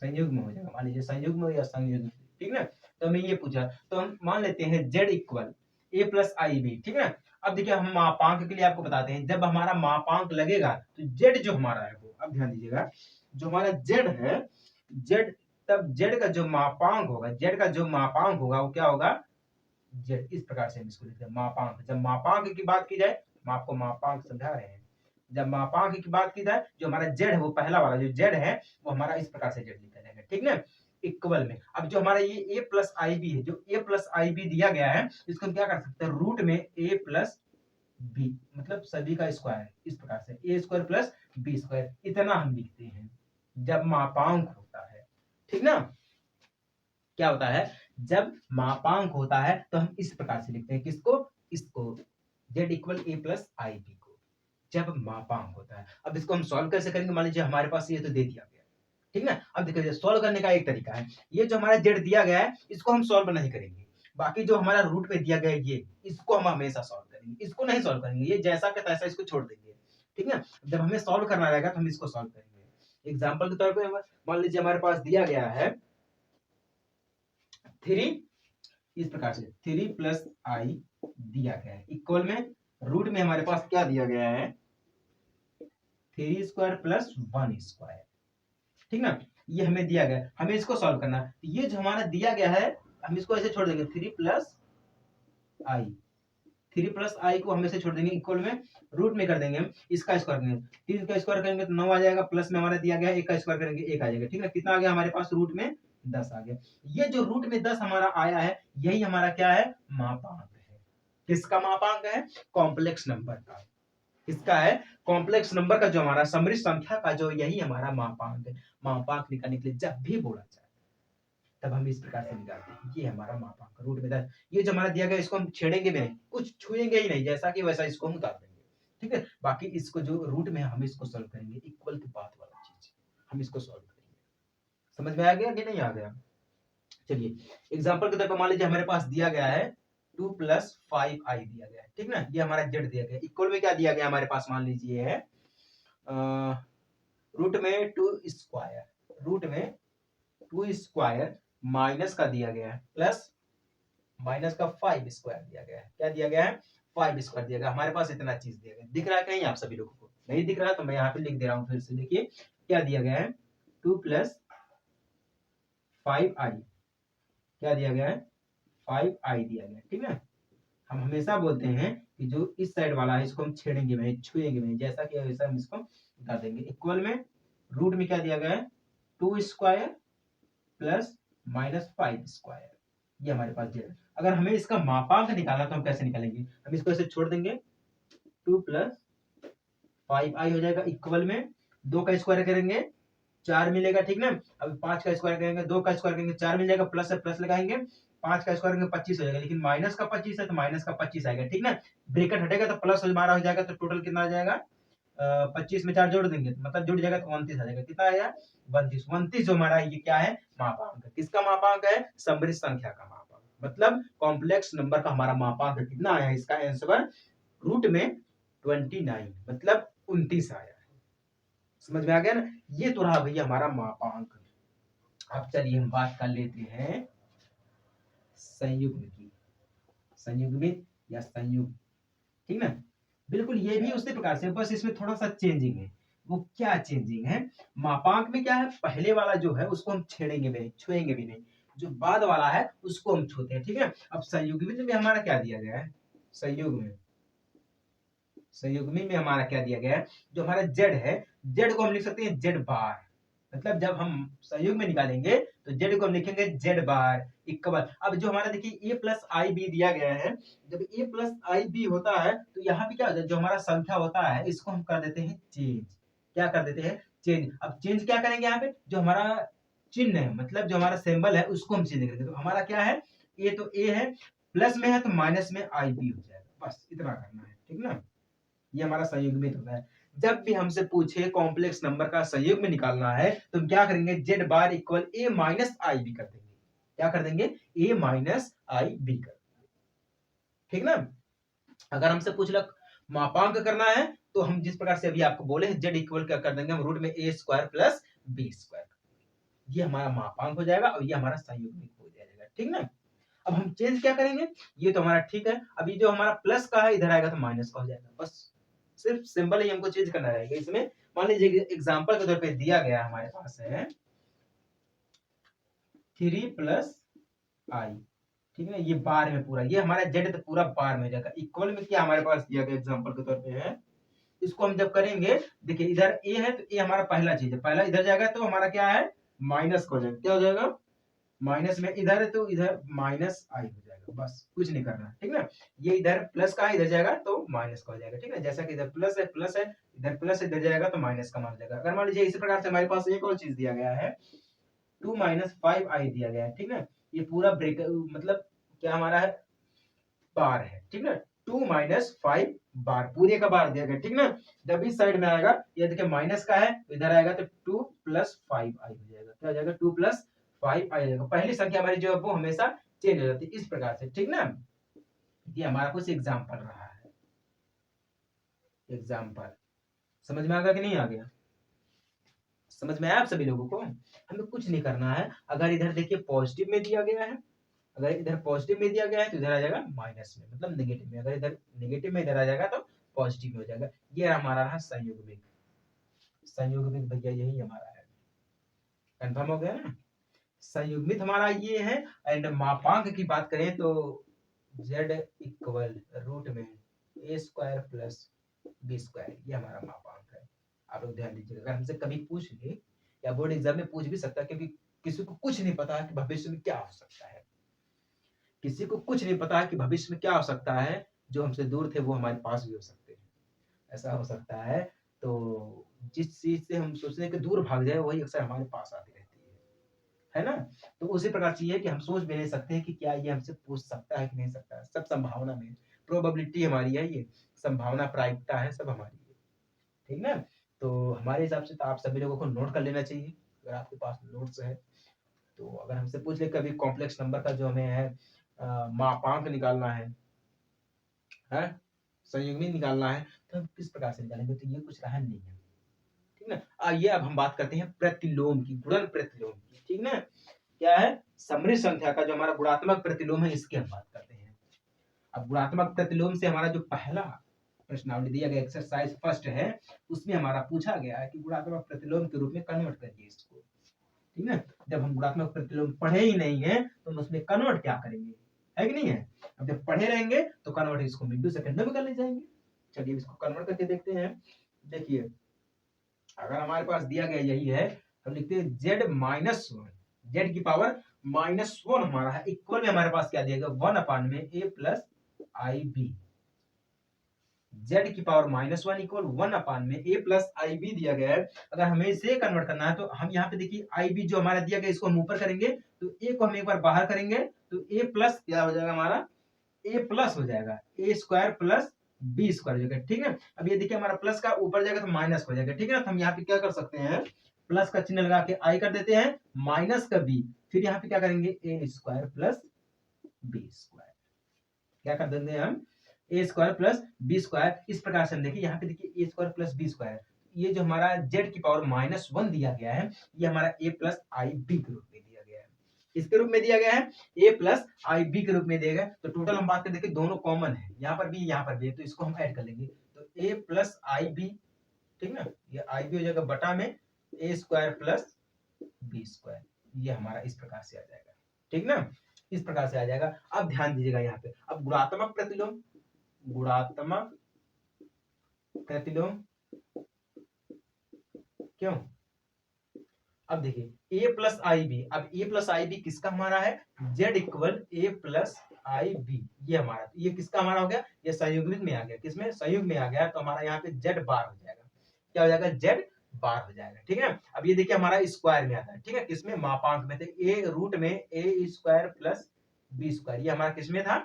संयुग्म हो जाएगा। मान लीजिए संयुग्म या संयुग्म। ठीक ना, तो हमें ये पूछा, तो हम मान लेते हैं z equal a plus i b. ठीक है, अब देखिए हम मापांक के लिए आपको बताते हैं, जब हमारा मापांक लगेगा तो z जो हमारा है वो, अब ध्यान दीजिएगा, जो हमारा z है, z, तब z का जो मापांक होगा, z का जो मापांक होगा वो क्या होगा, z। इस प्रकार से हम इसको लिखते हैं मापांक। जब मापांक की बात की जाए, हम आपको मापांक समझा रहे हैं, जब मापांक की बात की जाए, जो हमारा z है वो पहला वाला जो z है वो हमारा इस प्रकार से z लिखा जाएगा। ठीक ना, इक्वल में। अब जो हमारा ये a प्लस आई बी है, जो a प्लस आई बी दिया गया है, इसको हम क्या कर सकते हैं, रूट में a प्लस बी, मतलब सभी का स्क्वायर, इस प्रकार से a square plus B square, इतना हम लिखते हैं जब मापांक होता है। ठीक ना, क्या होता है, जब मापांक होता है तो हम इस प्रकार से लिखते हैं, किसको, इसको, z equal a plus i b को, जब मापांक होता है। अब इसको हम सॉल्व कैसे करेंगे, मान लीजिए हमारे पास ये तो दे दिया गया, ठीक ना। अब देखिए सॉल्व करने का एक तरीका है, ये जो हमारा z दिया गया है इसको हम सॉल्व नहीं करेंगे, बाकी जो हमारा रूट पे दिया गया है ये, इसको हम हमेशा सॉल्व करेंगे, इसको नहीं सॉल्व करेंगे, ये जैसा का तैसा इसको छोड़ देंगे। ठीक है, जब हमें सॉल्व करना रहेगा तो हम इसको सॉल्व करेंगे। एग्जाम्पल के तौर पर मान लीजिए हमारे पास दिया गया है 3, इस प्रकार से 3 प्लस आई दिया गया है, इक्वल में रूट में हमारे पास क्या दिया गया है, 3 स्क्वायर प्लस 1 स्क्वायर। ठीक ना, ये हमें दिया गया, हमें इसको सॉल्व करना है। ये जो हमारा दिया गया है हम इसको ऐसे छोड़ देंगे, 3 प्लस आई को हम ऐसे छोड़ देंगे, इक्वल में रूट में कर देंगे हम, इसका स्क्वायर करेंगे, 3 का स्क्वायर करेंगे तो 9 आ जाएगा, प्लस में हमारा दिया गया है 1 का स्क्वायर करेंगे 1 आ जाएगा। ठीक है, कितना आ गया हमारे पास, रूट में 10 आ गया। ये जो रूट में 10 हमारा आया है, यही हमारा क्या है, मापांक है। किसका मापांक है, कॉम्प्लेक्स नंबर का। किसका है, कॉम्प्लेक्स नंबर का, जो हमारा समृद्ध संख्या का, जो यही हमारा मापांक है। मापांक निकालने के लिए जब भी बोला जाए तब हम इस प्रकार से निकालते हैं, ये हमारा मापांक रूट में 10। ये जो हमारा दिया गया इसको हम छेड़ेंगे भी नहीं, कुछ छुएंगे ही नहीं, जैसा कि वैसा इसको हम उतार देंगे। ठीक है, बाकी इसको जो रूट में हम इसको सॉल्व करेंगे, इक्वल की बात वाला चीज हम इसको सॉल्व करेंगे। समझ में आ गया कि नहीं आ गया। चलिए एग्जाम्पल के तौर पर मान लीजिए हमारे पास दिया गया है 2 प्लस 5 आई दिया गया है। ठीक ना, ये हमारा जेड दिया गया, इक्वल में क्या दिया गया हमारे पास, मान लीजिए है रूट में 2 स्क्वायर, रूट में 2 स्क्वायर माइनस का दिया गया है, प्लस माइनस का 5 स्क्वायर दिया गया है। क्या दिया गया है, 5 स्क्वायर दिया गया। हमारे पास इतना चीज दिया गया, दिख रहा है कि नहीं आप सभी लोगों को, नहीं दिख रहा है तो मैं यहाँ पे लिख दे रहा हूँ फिर से। देखिए क्या दिया गया है, 2 प्लस 5 आई, क्या दिया गया है, 5 आई दिया गया। ठीक है, हम हमेशा बोलते हैं कि जो इस साइड वाला है इसको हम छेड़ेंगे नहीं, छुएंगे नहीं, जैसा कि वैसा हम इसको उतार देंगे। इक्वल में रूट में क्या दिया गया है, 2 स्क्वायर प्लस -5 स्क्वायर, ये हमारे पास जेड। अगर हमें इसका मापांक निकालना तो हम कैसे निकालेंगे, हम इसको ऐसे छोड़ देंगे, 2 + 5i हो जाएगा, इक्वल में 2 का स्क्वायर करेंगे 4 मिलेगा, ठीक ना। अब 5 का स्क्वायर करेंगे, 2 का स्क्वायर करेंगे 4 मिल जाएगा, प्लस से प्लस लगाएंगे, 5 का स्क्वायर करेंगे 25 हो जाएगा, लेकिन माइनस का 25 है तो माइनस का 25 आएगा, ठीक ना। ब्रैकेट हटेगा तो प्लस हमारा हो जाएगा, तो टोटल कितना आ जाएगा, 25 में 4 जोड़ देंगे तो मतलब जुड़ जाएगा, तो 29 आ जाएगा। कितना आया, 32। 29 जो हमारा ये क्या है, मापांक। किसका मापांक है, समृद्ध संख्या का मापांक, मतलब कॉम्प्लेक्स नंबर का हमारा मापांक कितना आया, इसका आंसर रूट में 29 मतलब 29 आया। समझ में आ गया ना, ये तो रहा भैया हमारा मापांक। अब चलिए हम बात कर लेते हैं संयुग्म की, संयुग्मित या संयुग्म, ठीक ना। बिल्कुल ये भी उसी प्रकार से, बस इसमें थोड़ा सा चेंजिंग है। वो क्या चेंजिंग है, मापांक में क्या है, पहले वाला जो है उसको हम छेड़ेंगे भी नहीं, छुएंगे भी नहीं, जो बाद वाला है उसको हम छूते हैं, ठीक है। अब संयुग्मित में हमारा क्या दिया गया है, संयुग्म संयुग्मी में हमारा क्या दिया गया है, जो हमारा जेड है, जेड को हम लिख सकते हैं जेड बार, मतलब जब हम संयुग्म में निकालेंगे तो जेड को हम लिखेंगे जेड बार इक्वल। अब जो हमारा देखिए a प्लस आई बी दिया गया है, जब a प्लस आई बी होता है तो यहाँ पे क्या होता है, जो हमारा संख्या होता है इसको हम कर देते हैं चेंज, क्या कर देते हैं, चेंज। अब चेंज क्या करेंगे, यहाँ पे जो हमारा चिन्ह है, मतलब जो हमारा सिंबल है उसको हम चेंज करेंगे, तो हमारा क्या है, a तो a है, प्लस में है तो माइनस में आई बी हो जाएगा, बस इतना करना है, ठीक ना। ये हमारा संयुग्मित होता है। जब भी हमसे पूछे कॉम्प्लेक्स नंबर का संयुग्म निकालना है तो हम क्या करेंगे, जेड बार इक्वल ए माइनस आई बी कर देंगे, क्या कर देंगे, ए माइनस आई बी कर देंगे, ठीक ना। अगर हमसे पूछ लग मापांक करना है तो हम जिस प्रकार से अभी आपको बोले जेड इक्वल क्या कर देंगे, हम रूट में ए स्क्वायर प्लस बी स्क्वायर, ये हमारा मापांक हो जाएगा और ये हमारा संयुग्मित हो जाएगा, ठीक ना। अब हम चेंज क्या करेंगे, ये तो हमारा ठीक है, अभी जो हमारा प्लस का है इधर आएगा तो माइनस का हो जाएगा, बस सिर्फ सिंबल ही हमको चेंज करना रहेगा इसमें। मान लीजिए एग्जांपल के तौर पे दिया गया हमारे पास है 3 प्लस आई, ठीक है, ये बार में पूरा, ये हमारा जेड तो पूरा बार में जाएगा, इक्वल में क्या हमारे पास दिया गया एग्जांपल के तौर पे है, इसको हम जब करेंगे, देखिए इधर ए है तो ए हमारा पहला चीज है, पहला इधर जाएगा तो हमारा क्या है, माइनस का हो जाएगा, क्या हो जाएगा, माइनस में इधर है तो इधर माइनस आई हो जाएगा, बस कुछ नहीं करना, ठीक ना। ये इधर प्लस का है, इधर जाएगा तो माइनस का हो जाएगा, ठीक है, जैसा कि इधर प्लस है, इधर प्लस है, इधर जाएगा तो माइनस का मान जाएगा। अगर मान लीजिए इसी प्रकार से हमारे पास एक और चीज दिया गया है, 2 माइनस 5i दिया गया है, ठीक ना, ये पूरा ब्रेक मतलब क्या हमारा है, बार है, ठीक ना, 2 माइनस 5 बार, पूरे का बार दिया गया, ठीक ना। जब इस साइड में आएगा, ये देखिए माइनस का है तो इधर आएगा तो 2 प्लस 5i हो जाएगा, क्या हो जाएगा, 2 प्लस 5i जाएगा। पहली संख्या हमारी जो है वो हमेशा चेंज हो जाती है इस प्रकार से, ठीक ना। ये हमारा कुछ एग्जाम्पल रहा है, एग्जाम्पल समझ में आ गया कि नहीं आ गया, समझ में आया आप सभी लोगों को। हमें कुछ नहीं करना है, अगर इधर देखिए पॉजिटिव में दिया गया है, अगर इधर पॉजिटिव में दिया गया है तो इधर आ जाएगा माइनस में, मतलब नेगेटिव में, अगर इधर नेगेटिव में इधर आ जाएगा तो पॉजिटिव में हो जाएगा। ये हमारा रहा संयुग्मित, संयुग्मित भैया यही हमारा है, कंफर्म हो गया ना। संयुग्मित हमारा ये है। एंड मापांक की बात करें तो z इक्वल रूट में ए स्क्वायर प्लस बी स्क्वायर, ये हमारा मापांक है। आप लोग ध्यान दीजिएगा, अगर हमसे कभी पूछ ले या बोर्ड एग्जाम में पूछ भी सकता है, क्योंकि किसी को कुछ नहीं पता कि भविष्य में क्या हो सकता है, किसी को कुछ नहीं पता कि भविष्य में क्या हो सकता है, जो हमसे दूर थे वो हमारे पास भी हो सकते हैं, ऐसा हो सकता है। तो जिस चीज से हम सोचने के दूर भाग जाए वही अक्सर हमारे पास आती रहती है ना। तो उसी प्रकार से ये है कि हम सोच भी नहीं सकते हैं कि क्या ये हमसे पूछ सकता है कि नहीं सकता है, सब संभावना में, प्रोबेबिलिटी हमारी है, ये संभावना प्रायिकता है, सब हमारी है, ठीक ना। तो हमारे हिसाब से तो आप सभी लोगों को नोट कर लेना चाहिए, अगर आपके पास नोट्स है तो। अगर हमसे पूछ ले कभी कॉम्प्लेक्स नंबर का जो हमें है मापांक निकालना है संयुग्मी निकालना है, तो हम किस प्रकार से निकालेंगे, तो ये कुछ रहा नहीं है, ठीक ना। आइए अब हम बात करते हैं प्रतिलोम की, गुणन प्रतिलोम की, ठीक ना। क्या है, समृद्ध संख्या का जो हमारा गुणात्मक प्रतिलोम है इसकी हम बात करते हैं। अब गुणात्मक प्रतिलोम से हमारा जो पहला प्रश्नावली दिया गया एक्सरसाइज फर्स्ट है, उसमें हमारा पूछा गया है कि गुणात्मक प्रतिलोम के रूप में कन्वर्ट करिए इसको, ठीक है। जब हम गुणात्मक प्रतिलोम पढ़े ही नहीं है तो हम उसमें कन्वर्ट क्या करेंगे, है कि नहीं है। अब जब पढ़े रहेंगे तो कन्वर्ट इसको बिंदु सेकंड में कर ले जाएंगे। चलिए इसको कन्वर्ट करके देखते हैं। देखिए अगर हमारे पास दिया गया यही है, हम लिखते हैं जेड माइनस वन, जेड की पावर -1 हमारा है, इक्वल में हमारे पास क्या दिया गया 1/a plus i B. z की power -1 equal 1/a plus i B दिया गया है। अगर हमें इसे कन्वर्ट करना है तो हम यहाँ पे देखिए आई बी जो हमारा दिया गया इसको हम ऊपर करेंगे तो a को हम एक बार बाहर करेंगे तो a प्लस क्या हो जाएगा हमारा a प्लस हो जाएगा a square plus b square हो जाएगा। ठीक है, अब ये देखिए हमारा प्लस का ऊपर जाएगा तो माइनस हो जाएगा। ठीक है ना, तो हम यहाँ पे क्या कर सकते हैं, प्लस का चिन्ह लगा के i कर देते हैं, माइनस का b, फिर यहाँ पे क्या करेंगे a square plus b square, क्या कर देंगे हम ए स्क्वायर प्लस बी स्क्वायर। इस प्रकार से हम देखिए यहाँ पे देखिए ए स्क्वायर प्लस बी स्क्वायर, ये जो हमारा जेड की पावर -1 दिया गया है ये हमारा ए प्लस आई बी के रूप में दिया गया है, इसके रूप में दिया गया है ए प्लस आई बी के रूप में दिया गया। तो टोटल हम बात करें देखिए दोनों कॉमन है, यहाँ पर भी यहाँ पर भी है, तो इसको हम ऐड कर लेंगे तो ए प्लस आई बी, ठीक ना, ये आई बी हो जाएगा बटा में ए स्क्वायर प्लस बी स्क्वायर, ये हमारा इस प्रकार से आ जाएगा। ठीक ना, इस प्रकार से आ जाएगा। अब ध्यान दीजिएगा यहाँ पे, अब गुणात्मक प्रतिलोम, गुणात्मक प्रतिलोम क्यों, अब देखिए a प्लस आई बी, अब a प्लस आई बी किसका हमारा है, z equal a plus i b, ये हमारा, ये किसका हमारा हो गया, ये संयुग्मित में आ गया, किसमें संयुग्म में आ गया, तो हमारा यहाँ पे z बार हो जाएगा, क्या हो जाएगा z बार हो जाएगा। ठीक है, अब ये देखिए हमारा स्क्वायर में आता है, ठीक है, किसमें मापांक में, तो a रूट में a square plus B square, ये हमारा किसमें था,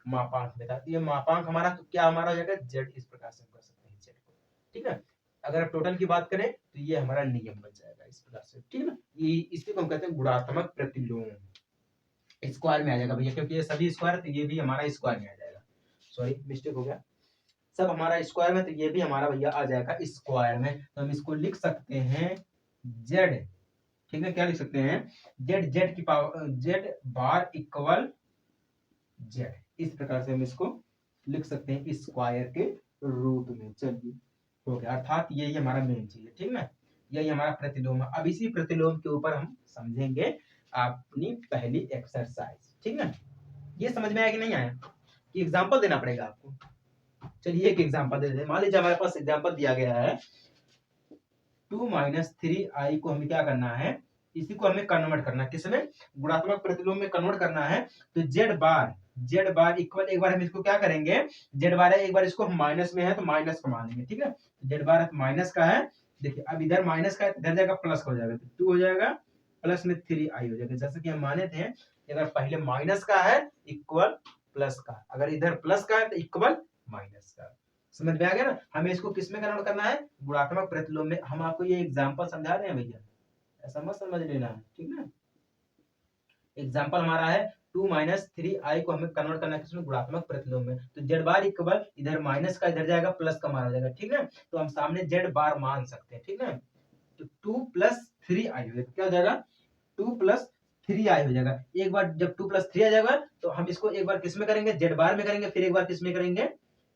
मापांक में था, तो ये मापांक हमारा, तो क्या हमारा हो जाएगा z, इस प्रकार से हम कर सकते हैं z को। ठीक है, अगर आप टोटल की बात करें तो ये हमारा नियम बन जाएगा इस प्रकार से। ठीक है ना, ये इसी को हम कहते हैं गुणात्मक प्रतिलोम, स्क्वायर में आ जाएगा भैया, क्योंकि ये सभी स्क्वायर, तो ये भी हमारा स्क्वायर में आ जाएगा, सॉरी मिस्टेक हो गया, सब हमारा स्क्वायर में, तो ये भी हमारा भैया आ जाएगा स्क्वायर में। तो हम इसको लिख सकते हैं z, ठीक है, क्या लिख सकते हैं z की पावर z बार इक्वल z, इस प्रकार से हम इसको लिख सकते हैं स्क्वायर के रूप में। चलिए हो गया, अर्थात यही हमारा मेन चीज है। ठीक ना, यही हमारा प्रतिलोम है। अब इसी प्रतिलोम के ऊपर हम समझेंगे अपनी पहली एक्सरसाइज। ठीक ना, ये समझ में आया कि नहीं आया, कि एग्जांपल देना पड़ेगा आपको। चलिए एक एग्जांपल दे देते हैं, मान लीजिए हमारे पास एग्जांपल दिया गया है 2 - 3i को हमें क्या करना है, इसी को हमें कन्वर्ट करना है, किसमें, गुणात्मक प्रतिलोम में कन्वर्ट करना है। तो z बार इक्वल, एक बार हम इसको क्या करेंगे, z बार है, एक बार इसको हम माइनस में है तो माइनस को मान लेंगे। ठीक है, तो z बार माइनस का है, देखिए अब इधर माइनस का है, इधर जाएगा प्लस का हो जाएगा, तो 2 हो जाएगा प्लस में 3i हो जाएगा, जैसे कि हम माने थे अगर पहले माइनस का है इक्वल प्लस का, अगर इधर प्लस का है तो इक्वल माइनस का। समझ में आ गया ना, हमें इसको किस में कन्वर्ट करना है, गुणात्मक प्रतिलोम में। हम आपको ये एग्जांपल समझा रहे हैं भैया, ऐसा मत समझ लेना है। ठीक ना, एग्जांपल हमारा है 2 - 3i को हमें कन्वर्ट करना है किसमें, गुणात्मक प्रतिलोम में। तो z बार इक्वल, इधर माइनस का इधर जाएगा प्लस का मान हो जाएगा। ठीक ना, तो हम सामने z बार मान सकते हैं। ठीक ना, तो 2 + 3i हो जाएगा, क्या हो जाएगा 2 + 3i हो जाएगा। एक बार जब 2 + 3 आ जाएगा तो हम इसको एक बार किस में करेंगे, z बार में करेंगे, फिर एक बार किस में करेंगे,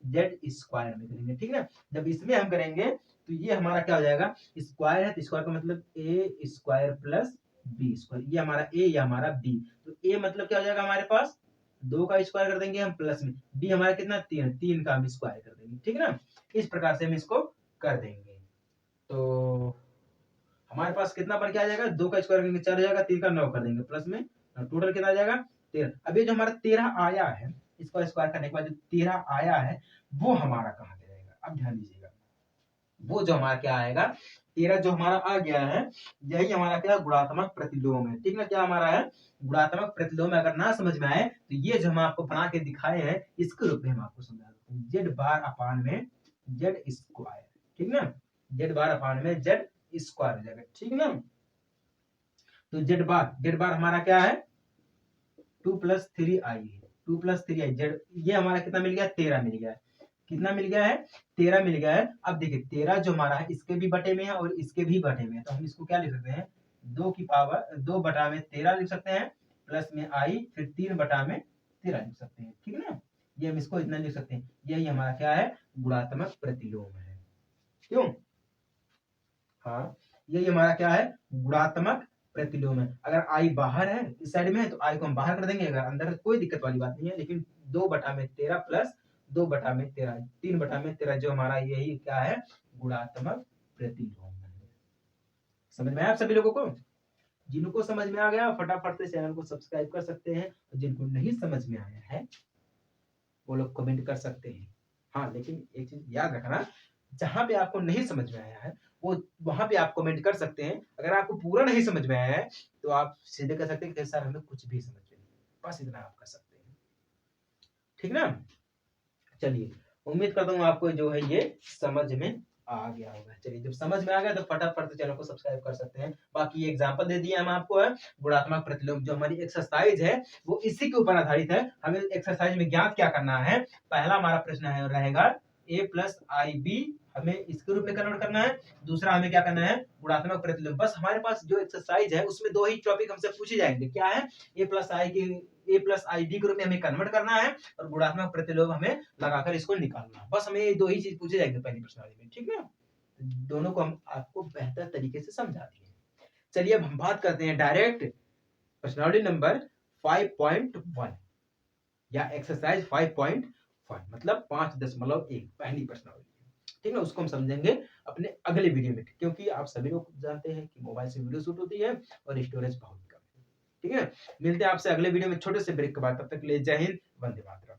z स्क्वायर में करेंगे। ठीक ना, जब इसमें हम करेंगे तो ये हमारा क्या हो जाएगा, स्क्वायर है तो स्क्वायर का मतलब a square plus B square, ये हमारा a, ये हमारा b, तो a मतलब क्या हो जाएगा हमारे पास 2 का स्क्वायर कर देंगे हम प्लस में, b हमारा कितना 3 का हम स्क्वायर कर देंगे। ठीक है ना, इस प्रकार से हम इसको कर देंगे। तो हमारे पास कितना बन के आ जाएगा, 2 का स्क्वायर करेंगे 4 हो जाएगा, 3 का 9 कर देंगे प्लस में, टोटल कितना आ जाएगा 13। अब ये जो हमारा 13 आया है, इसको स्क्वायर करने के बाद जो 13 आया है वो हमारा कहाँ पे रहेगा, अब ध्यान दीजिएगा, वो जो हमारा क्या आएगा 13 जो हमारा आ गया है, यही हमारा क्या गुणात्मक प्रतिलोम है। ठीक ना, क्या हमारा है गुणात्मक प्रतिलोम। अगर ना समझ में आए तो ये जो हम आपको बना के दिखाए हैं इसके रूप में हम आपको समझा देते हैं, जेड बार अपान में जेड स्क्वायर। ठीक ना, जेड बार अपान में जेड स्क्वायर हो जाएगा। ठीक ना, तो जेड बार हमारा क्या है 2 + 3i, 2 + 3i जेड, ये हमारा कितना मिल गया 13 मिल गया है, कितना मिल गया है 13 मिल गया है। अब देखिए 13 जो हमारा है इसके भी बटे में है और इसके भी बटे में है, तो हम इसको क्या लिख सकते हैं 2 की पावर 2 बटा में 13 लिख सकते हैं, प्लस में i, फिर 3 बटा में 13 लिख सकते हैं। ठीक है ना, ये हम इसको इतना लिख सकते हैं, यही हमारा क्या है गुणात्मक प्रतिलोम है। क्यों, हाँ यही हमारा क्या है गुणात्मक प्रतिलोम है। अगर आई बाहर है इस साइड में है तो आई को हम बाहर कर देंगे, अगर अंदर है तो कोई दिक्कत वाली बात नहीं है, लेकिन 2 बटा में 13 प्लस 2 बटा में 13, 3 बटा में 13 जो हमारा यही क्या है गुणात्मक प्रतिलोम है। समझ में आया आप सभी लोगों को। जिनको समझ में आ गया फटाफट से चैनल को सब्सक्राइब कर सकते हैं, और जिनको नहीं समझ में आया है वो लोग कमेंट कर सकते हैं। हाँ, लेकिन एक चीज़ याद रखना, जहाँ पे आपको नहीं समझ में आया है, वो वहाँ पे आप कमेंट कर सकते हैं। अगर आपको पूरा नहीं समझ में आया है, तो आप सीधे कह सकते हैं कि सर हमें कुछ भी समझ में नहीं आया। बस इतना आप कर सकते हैं। ठीक ना? चलिए, उम्मीद करता हूँ आपको जो है ये समझ में आ गया होगा। चलिए, जब समझ में आ गया तो फटाफट से चैनल को सब्सक्राइब कर सकते हैं। बाकी ये एग्जांपल दे दिए हम आपको है, गुणात्मक प्रतिलोम जो हमारी एक्सरसाइज है वो इसी के ऊपर आधारित है। हमें एक्सरसाइज में ज्ञात क्या करना है, पहला हमारा प्रश्न है रहेगा a प्लस आई बी, हमें इसके रूप में कन्वर्ट करना है। दूसरा हमें क्या करना है, गुणात्मक प्रतिलोम। बस हमारे पास जो एक्सरसाइज है उसमें दो ही टॉपिक हमसे पूछे जाएंगे, क्या है, a प्लस आई बी के रूप में हमें कन्वर्ट करना है, और गुणात्मक प्रतिलोम हमें लगाकर इसको निकालना। बस हमें ये दो ही चीज पूछे जाएंगे पहली प्रश्नावली में। ठीक है, दोनों को हम आपको बेहतर तरीके से समझा दिए। चलिए अब हम बात करते हैं डायरेक्ट प्रश्नावली नंबर 5.1 या एक्सरसाइज 5.1, मतलब 5.1 पहली प्रश्नावली। ठीक है, उसको हम समझेंगे अपने अगले वीडियो में, क्योंकि आप सभी लोग जानते हैं कि मोबाइल से वीडियो शूट होती है और स्टोरेज बहुत कम है। ठीक है, मिलते हैं आपसे अगले वीडियो में छोटे से ब्रेक के बाद। तब तक के लिए जय हिंद, वंदे मातरम।